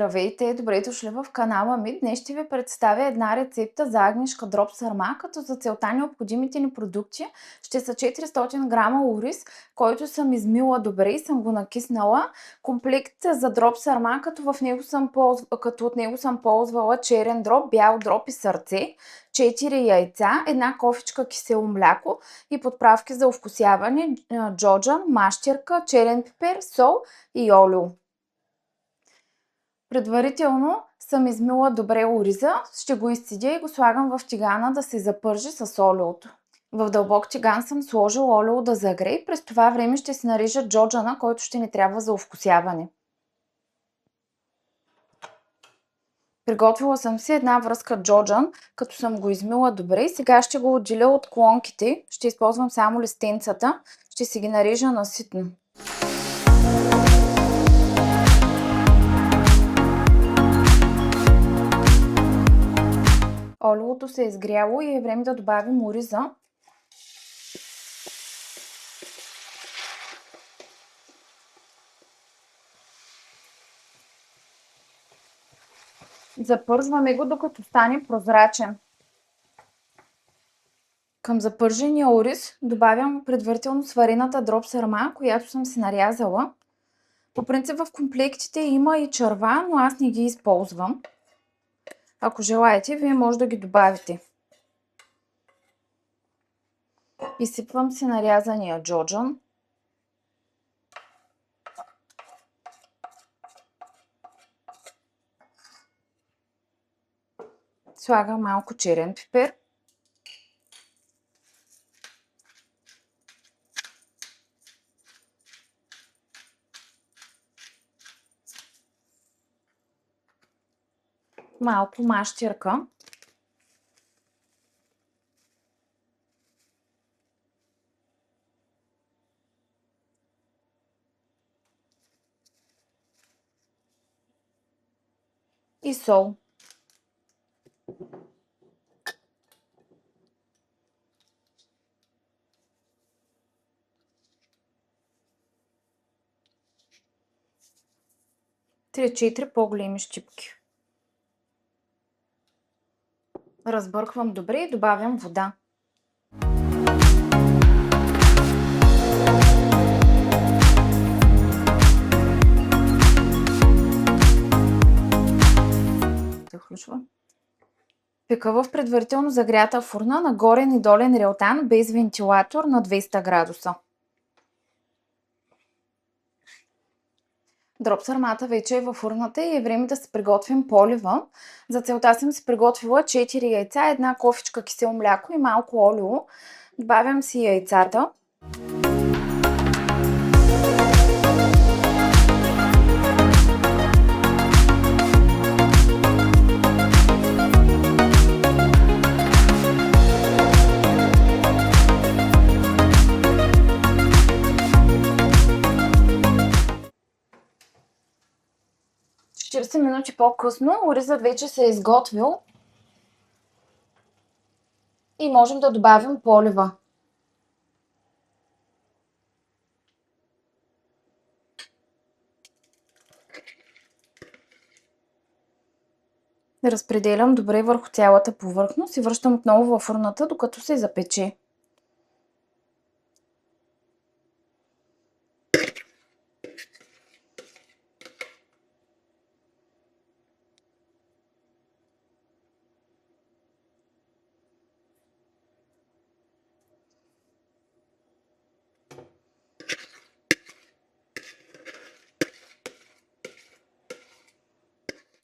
Здравейте, добре дошли в канала ми. Днес ще ви представя една рецепта за агнешка дроб сарма, като за целта необходимите ни продукти ще са 400 грама ориз, който съм измила добре и съм го накиснала. Комплект за дроб сарма, като от него съм ползвала черен дроб, бял дроб и сърце, 4 яйца, една кофичка кисело мляко и подправки за овкусяване, джоджан, мащерка, черен пипер, сол и олио. Предварително съм измила добре ориза, ще го изцедя и го слагам в тигана да се запържи с олиото. В дълбок тиган съм сложила олио да загрее, през това време ще си нарежа джоджана, който ще ни трябва за овкусяване. Приготвила съм си една връзка джоджан, като съм го измила добре и сега ще го отделя от клонките, ще използвам само листенцата, ще си ги нарежа на ситно. Олиото се е изгряло и е време да добавим ориза. Запързваме го, докато стане прозрачен. Към запържения ориз добавям предварително сварената дроб сарма, която съм си нарязала. По принцип в комплектите има и черва, но аз не ги използвам. Ако желаете, вие може да ги добавите. Изсипвам си нарязания джоджан. Слагам малко черен пипер. Малко мащерка. И сол. Три-четири по-големи щипки. Разбърквам добре и добавям вода. Захлушва. Пека в предварително загрята фурна на горен и долен релтан без вентилатор на 200 градуса. Дроб сармата вече е във фурната и е време да се приготвим полива. За целта съм си приготвила 4 яйца, една кофичка кисело мляко и малко олио. Добавям си яйцата. Минути по-късно оризът вече се е изготвил и можем да добавим полива. Разпределям добре върху цялата повърхност и връщам отново във фурната, докато се запече.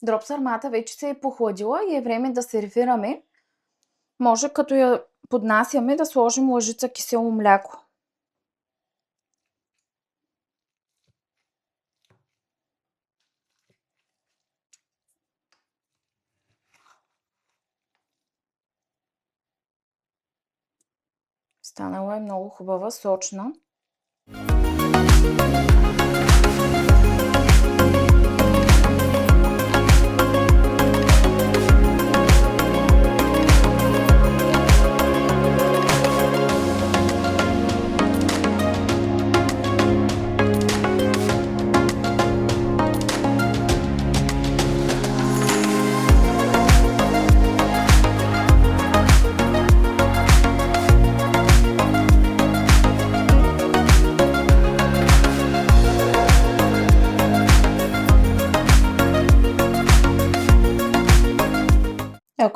Дроб сармата вече се е похладила и е време да сервираме. Може като я поднасяме да сложим лъжица кисело мляко. Станала е много хубава, сочна.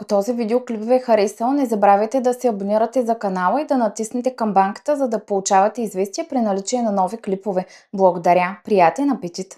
този видеоклип ви е харесал, не забравяйте да се абонирате за канала и да натиснете камбанката, за да получавате известия при наличие на нови клипове. Благодаря! Приятен апетит!